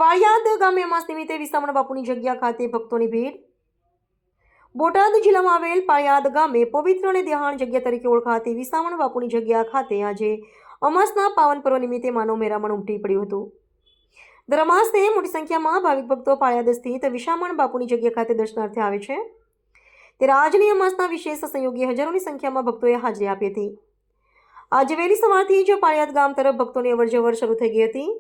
પાળિયાદ ગામે અમાસ નિમિત્તે વિસામણ બાપુની જગ્યા ખાતે ભક્તોની ભીડ। બોટાદ જિલ્લામાં આવેલ પાળિયાદ ગામે પવિત્ર અને ધ્યાન જગ્યા તરીકે ઓળખાતી વિસામણ બાપુની જગ્યા ખાતે આજે અમાસના પાવન પર્વ નિમિત્તે માનવ મેરામણ ઉમટી પડ્યું હતું। દર અમાસે મોટી સંખ્યામાં ભાવિક ભક્તો પાળિયાદ સ્થિત વિસામણ બાપુની જગ્યા ખાતે દર્શનાર્થે આવે છે। ત્યારે આજની અમાસના વિશેષ સંયોગે હજારોની સંખ્યામાં ભક્તોએ હાજરી આપી હતી। આજે વહેલી સવારથી જ પાળિયાદ ગામ તરફ ભક્તોની અવરજવર શરૂ થઈ ગઈ હતી।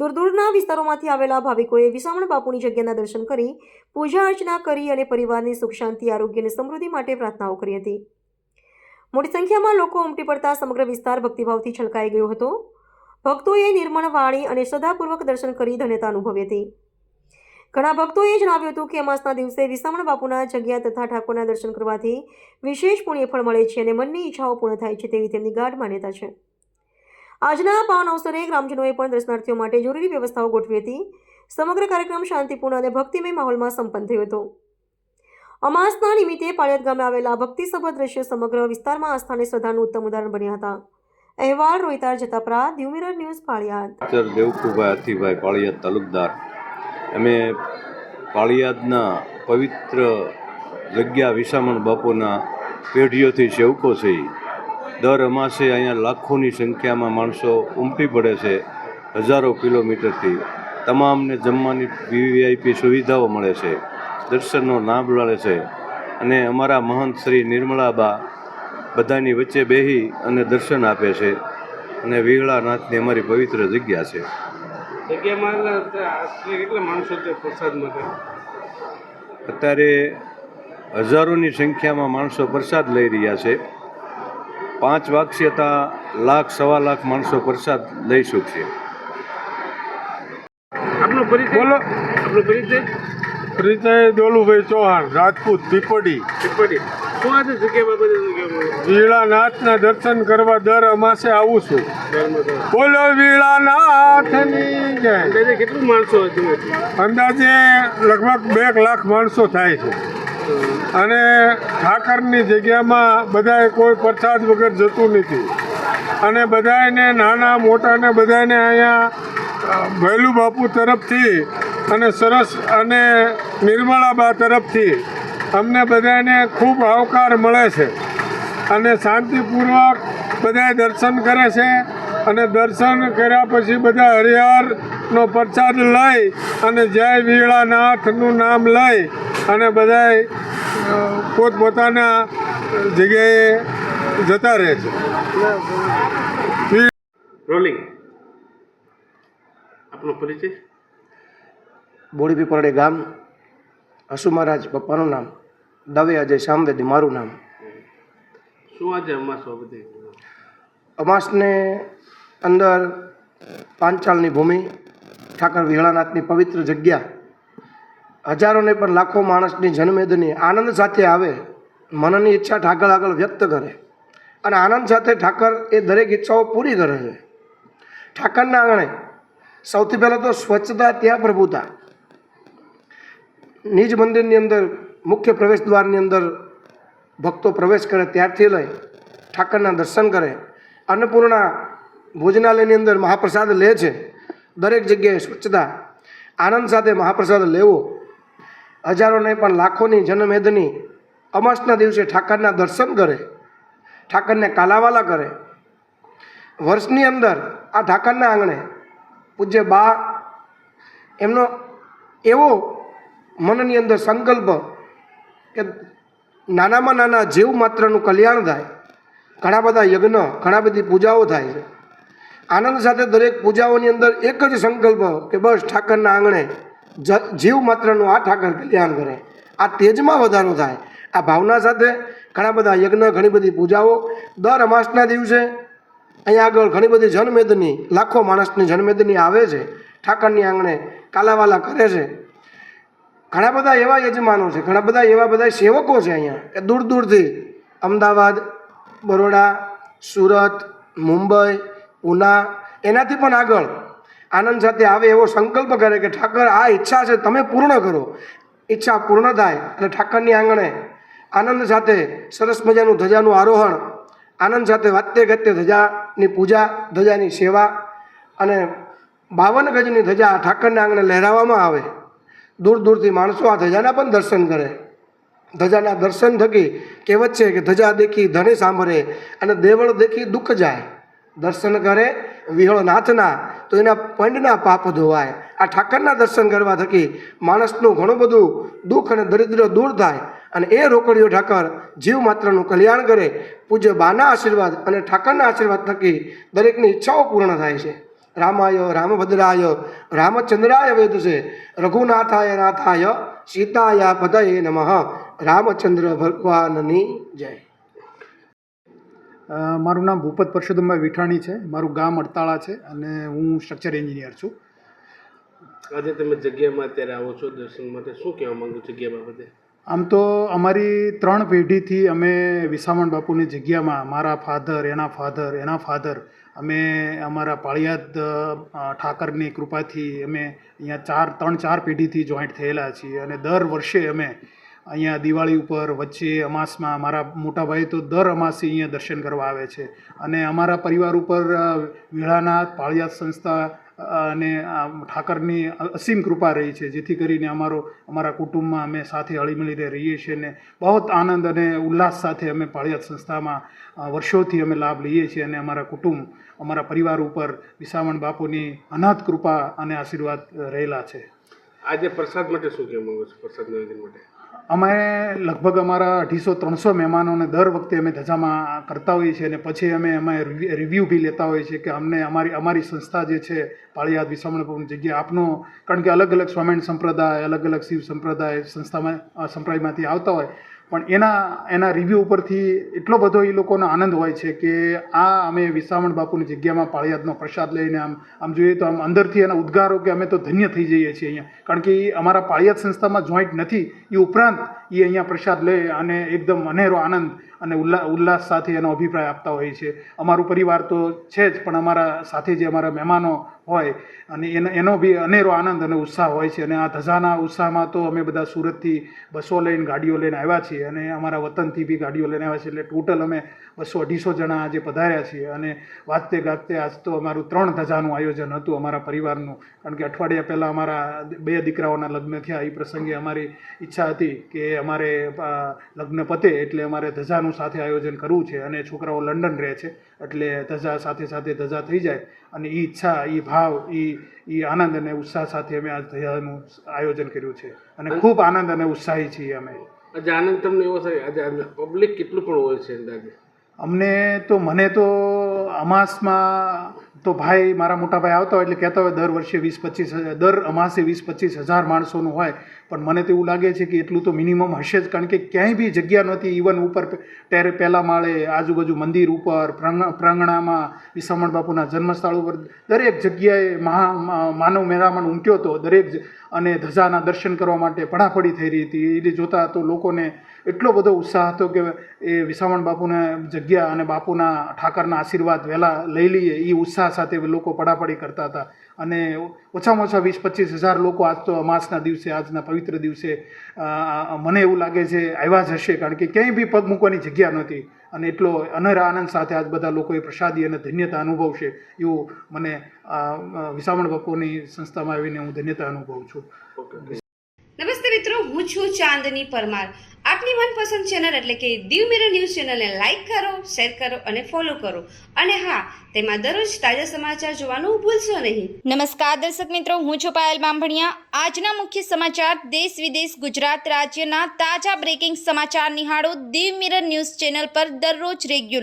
દૂર દૂરના વિસ્તારોમાંથી આવેલા ભાવિકોએ વિસામણ બાપુની જગ્યાના દર્શન કરી પૂજા અર્ચના કરી અને પરિવારની સુખ શાંતિ આરોગ્ય અને સમૃદ્ધિ માટે પ્રાર્થનાઓ કરી હતી। મોટી સંખ્યામાં લોકો ઉમટી પડતા સમગ્ર વિસ્તાર ભક્તિભાવથી છલકાઈ ગયો હતો। ભક્તોએ નિર્મળ વાણી અને શ્રદ્ધાપૂર્વક દર્શન કરી ધન્યતા અનુભવી હતી। ઘણા ભક્તોએ જણાવ્યું હતું કે અમાસના દિવસે વિસામણ બાપુના જગ્યા તથા ઠાકોરના દર્શન કરવાથી વિશેષ પુણ્યફળ મળે છે અને મનની ઈચ્છાઓ પૂર્ણ થાય છે તેવી તેમની ગાઢ માન્યતા છે। આજના પાવન અવસરે ગ્રામજનોએ પણ દર્શનાર્થીઓ માટે જરૂરી વ્યવસ્થાઓ ગોઠવી હતી। સમગ્ર કાર્યક્રમ શાંતિપૂર્ણ અને ભક્તિમય માહોલમાં સંપન્ન થયો હતો। અમાસના નિમિત્તે પાળિયાદ ગામે આવેલા ભક્તિસભર દ્રશ્ય સમગ્ર વિસ્તારમાં આસ્થા અને શ્રદ્ધાનું ઉત્તમ ઉદાહરણ બન્યા હતા। અહેવાલ રોહિતાર જતાપરા, દીવ મિરર ન્યૂઝ, પાળિયાદ। દેવકુભાઈ હથીભાઈ, પાળિયાદ તાલુકદાર। અમે પાળિયાદના પવિત્ર જગ્યા વિસામણ બાપુના પેઢીઓથી સેવકો છીએ। દર અમાસે અહીંયા લાખોની સંખ્યામાં માણસો ઉમટી પડે છે। હજારો કિલોમીટરથી તમામને જમવાની વીવીઆઈપી સુવિધાઓ મળે છે, દર્શનનો લાભ મળે છે અને અમારા મહંત શ્રી નિર્મળાબા બધાની વચ્ચે બેસી અને દર્શન આપે છે અને વિહળાનાથની અમારી પવિત્ર જગ્યા છે। જગ્યામાં કેટલા માણસો છે પ્રસાદ માટે? અત્યારે હજારોની સંખ્યામાં માણસો પ્રસાદ લઈ રહ્યા છે। 5 વાગશે ત્યાં લાખ સવા લાખ માણસો પ્રસાદ લઈ શકશે। આપનો પરિચય બોલો। આપનો પરિચય? પરિચય દોલુભાઈ ચૌહાણ, રાજપૂત, પીપળી। શું આજે જગ્યા બાબતે વીળાનાથના દર્શન કરવા દર અમાસે આવું છું। બોલો વીળાનાથની જય। કેટલું માણસો હતું? અંદાજે લગભગ 2 લાખ માણસો થાય છે અને ઠાકરની જગ્યામાં બધાએ કોઈ પ્રસાદ વગર જતું નથી અને બધાને નાના મોટાને બધાને અહીંયા ભૈલું બાપુ તરફથી અને સરસ અને નિર્મળાબા તરફથી અમને બધાને ખૂબ આવકાર મળે છે અને શાંતિપૂર્વક બધાએ દર્શન કરે છે અને દર્શન કર્યા પછી બધા હરિહરનો પ્રસાદ લઈ અને જય વીળાનાથનું નામ લઈ અને બધાએ પોતપોતાના જગ્યાએ જતા રહે છે। રોલિંગ। આપનો પરિચય? બોડી પીપળે ગામ, હસુ મહારાજ પપ્પાનું નામ, દવે અજય સામવેદી મારું નામ। શું આજે અમાસ બાબતે? અમાસને અંદર પાંચાળની ભૂમિ, ઠાકર વિહળાનાથની પવિત્ર જગ્યા, હજારોને પણ લાખો માણસની જન્મેદની આનંદ સાથે આવે, મનની ઈચ્છા ઠાકર આગળ વ્યક્ત કરે અને આનંદ સાથે ઠાકર એ દરેક ઈચ્છાઓ પૂરી કરે છે। ઠાકરના આંગણે સૌથી પહેલાં તો સ્વચ્છતા, ત્યાં પ્રભુતા। નિજ મંદિરની અંદર મુખ્ય પ્રવેશ દ્વારની અંદર ભક્તો પ્રવેશ કરે ત્યારથી લઈ ઠાકરના દર્શન કરે, અન્નપૂર્ણા ભોજનાલયની અંદર મહાપ્રસાદ લે છે। દરેક જગ્યાએ સ્વચ્છતા, આનંદ સાથે મહાપ્રસાદ લેવો, હજારોને પણ લાખોની જનમેદની અમાસના દિવસે ઠાકરના દર્શન કરે, ઠાકરને કાલાવાલા કરે। વર્ષની અંદર આ ઠાકરના આંગણે પૂજ્ય બા એમનો એવો મનની અંદર સંકલ્પ કે નાનામાં નાના જીવ માત્રનું કલ્યાણ થાય। ઘણા બધા યજ્ઞ, ઘણા બધી પૂજાઓ થાય છે। આનંદ સાથે દરેક પૂજાઓની અંદર એક જ સંકલ્પ કે બસ ઠાકરના આંગણે જીવ માત્રનું આ ઠાકર કલ્યાણ કરે, આ તેજમાં વધારો થાય। આ ભાવના સાથે ઘણા બધા યજ્ઞ, ઘણી બધી પૂજાઓ દર અમાસના દિવસે અહીંયા આગળ ઘણી બધી જનમેદની, લાખો માણસની જનમેદની આવે છે, ઠાકરની આંગણે કાલાવાલા કરે છે। ઘણા બધા એવા યજમાનો છે, ઘણા બધા એવા બધા સેવકો છે અહીંયા કે દૂર દૂરથી અમદાવાદ, બરોડા, સુરત, મુંબઈ, પૂના, એનાથી પણ આગળ આનંદ સાથે આવે એવો સંકલ્પ કરે કે ઠાકર આ ઈચ્છા છે તમે પૂર્ણ કરો। ઈચ્છા પૂર્ણ થાય અને ઠાકરની આંગણે આનંદ સાથે સરસ મજાનું ધજાનું આરોહણ, આનંદ સાથે વાતે ગાતે ધજાની પૂજા, ધજાની સેવા અને 52 ગજની ધજા ઠાકરના આંગણે લહેરાવવામાં આવે. દૂર દૂરથી માણસો આ ધજાના પણ દર્શન કરે. ધજાના દર્શન થકી કહેવત છે કે ધજા દેખી ધને સાંભળે અને દેવળ દેખી દુઃખ જાય. દર્શન કરે વિહળ નાથના તો એના પંડના પાપ ધોવાય. આ ઠાકરના દર્શન કરવા થકી માણસનું ઘણું બધું દુઃખ અને દરિદ્ર દૂર થાય અને એ રોકડીઓ ઠાકર જીવ માત્રનું કલ્યાણ કરે. પૂજ્ય બાના આશીર્વાદ અને ઠાકરના આશીર્વાદ થકી દરેકની ઈચ્છાઓ પૂર્ણ થાય છે. રામાય રામભદ્રાય રામચંદ્રાય વેદસે રઘુનાથાય નાથાય સીતાય પદયે નમઃ. રામચંદ્ર ભગવાનની જય. મારું નામ ભૂપત પરસોત્તમભાઈ વિઠાણી છે. મારું ગામ અડતાળા છે અને હું સ્ટ્રક્ચર એન્જિનિયર છું. આજે તમે જગ્યામાં અત્યારે આવો છો દર્શન માટે, શું કહેવા માંગુ જગ્યા બાબતે? આમ તો અમારી 3 પેઢીથી અમે વિસામણ બાપુની જગ્યામાં મારા ફાધર, એના ફાધર અમે અમારા પાળિયાદ ઠાકરની કૃપાથી અમે અહીંયા 3-4 પેઢીથી જોઈન્ટ થયેલા છીએ અને દર વર્ષે અમે અહીંયા દિવાળી ઉપર વચ્ચે અમાસમાં મારા મોટા ભાઈ તો દર અમાસે અહીંયા દર્શન કરવા આવે છે અને અમારા પરિવાર ઉપર વિળાનાથ પાળિયાદ સંસ્થા અને ઠાકરની અસીમ કૃપા રહી છે, જેથી કરીને અમારા કુટુંબમાં અમે સાથે હળીમળીને રહીએ છીએ અને બહુ આનંદ અને ઉલ્લાસ સાથે અમે પાળિયાદ સંસ્થામાં વર્ષોથી અમે લાભ લઈએ છીએ અને અમારા કુટુંબ, અમારા પરિવાર ઉપર વિસામણ બાપુની અનહદ કૃપા અને આશીર્વાદ રહેલા છે. આજે પ્રસાદ માટે શું કહેવા માંગો છો? પ્રસાદ નિવેદન માટે અમે લગભગ અમારા 250-300 મહેમાનોને દર વખતે અમે ધજામાં કરતા હોઈએ છીએ અને પછી અમે રિવ્યૂ બી લેતા હોઈએ છીએ કે અમને અમારી સંસ્થા જે છે પાળિયાદ વિસામણ બાપુની જગ્યા આપનો, કારણ કે અલગ અલગ સ્વામિનારાયણ સંપ્રદાય, અલગ અલગ શિવ સંપ્રદાય સંપ્રદાયમાંથી આવતા હોય, પણ એના રિવ્યૂ ઉપરથી એટલો બધો એ લોકોનો આનંદ હોય છે કે આ અમે વિસામણ બાપુની જગ્યામાં પાળિયાદનો પ્રસાદ લઈને આમ જોઈએ તો આમ અંદરથી એના ઉદ્ગારો કે અમે તો ધન્ય થઈ જઈએ છીએ અહીંયા, કારણ કે એ અમારા પાળિયાદ સંસ્થામાં જોઈન્ટ નથી. એ ઉપરાંત એ અહીંયા પ્રસાદ લે અને એકદમ અનેરો આનંદ અને ઉલ્લાસ સાથે એનો અભિપ્રાય આપતા હોય છે. અમારું પરિવાર તો છે જ, પણ અમારા સાથે જે અમારા મહેમાનો હોય અને એનો બી અનેરો આનંદ અને ઉત્સાહ હોય છે. અને આ ધજાના ઉત્સાહમાં તો અમે બધા સુરતથી બસો લઈને ગાડીઓ લઈને આવ્યા છીએ અને અમારા વતનથી બી ગાડીઓ લઈને આવ્યા છીએ, એટલે ટોટલ અમે 200-250 જણા આજે પધાર્યા છીએ અને વાજતે ગાજતે આજ તો અમારું 3 ધજાનું આયોજન હતું અમારા પરિવારનું, કારણ કે અઠવાડિયા પહેલાં અમારા 2 દીકરાઓના લગ્ન થયા. એ પ્રસંગે અમારી ઈચ્છા હતી કે અમારે લગ્ન પતે એટલે અમારે ધજાનું સાથે આયોજન કરવું છે અને છોકરાઓ લંડન રહે છે એટલે ધજા સાથે ધજા થઈ જાય અને એ ઈચ્છા, એ ભાવ, એ આનંદ અને ઉત્સાહ સાથે અમે આ ધજાનું આયોજન કર્યું છે અને ખૂબ આનંદ અને ઉત્સાહી છીએ અમે. આજે આનંદ તમને એવો થાય? આજે પબ્લિક કેટલું પણ હોય છે અંદાજે? મને તો અમાસમાં તો ભાઈ, મારા મોટા ભાઈ આવતા હોય એટલે કહેતા હોય દર વર્ષે 20-25 દર અમાસે 20-25 હજાર માણસોનું હોય, પણ મને તો એવું લાગે છે કે એટલું તો મિનિમમ હશે જ, કારણ કે ક્યાંય બી જગ્યા નહોતી. ઇવન ઉપર પહેલા માળે, આજુબાજુ મંદિર ઉપર, પ્રાંગણામાં, વિસામણ બાપુના જન્મસ્થળ ઉપર દરેક જગ્યાએ માનવ મેળામણ ઉમટ્યો હતો દરેક, અને ધજાના દર્શન કરવા માટે પડાપડી થઈ રહી હતી. એ જોતા તો લોકોને એટલો બધો ઉત્સાહ હતો કે એ વિસામણ બાપુના જગ્યા અને બાપુના ઠાકરના આશીર્વાદ વહેલા લઈ લઈએ, એ ઉત્સાહ સાથે લોકો પડાપડી કરતા હતા. અને ઓછામાં ઓછા 20-25 હજાર લોકો આજ તો અમાસના દિવસે, આજના પવિત્ર દિવસે મને એવું લાગે છે આવ્યા જ હશે, કારણ કે ક્યાંય બી પગ મૂકવાની જગ્યા નહોતી અને એટલો અનેરા આનંદ સાથે આજ બધા લોકોએ પ્રસાદી અને ધન્યતા અનુભવશે એવું મને વિસામણ બાપુની સંસ્થામાં આવીને હું ધન્યતા અનુભવું છું. નમસ્તે મિત્રો, હું છું ચાંદની પરમાર. આપની મનપસંદ ચેનલ એટલે કે દીવ મિરર ન્યૂઝ ચેનલને લાઈક કરો, શેર કરો અને ફોલો કરો. અને હા, તેમાં દરરોજ તાજા સમાચાર જોવાનું ભૂલશો નહીં. નમસ્કાર દર્શક મિત્રો, હું છું પાયલ બામભણિયા. આજના મુખ્ય સમાચાર, દેશ વિદેશ, ગુજરાત રાજ્યના તાજા બ્રેકિંગ સમાચાર નિહાળો દીવ મિરર ન્યૂઝ ચેનલ પર દરરોજ રેગ્યુલર.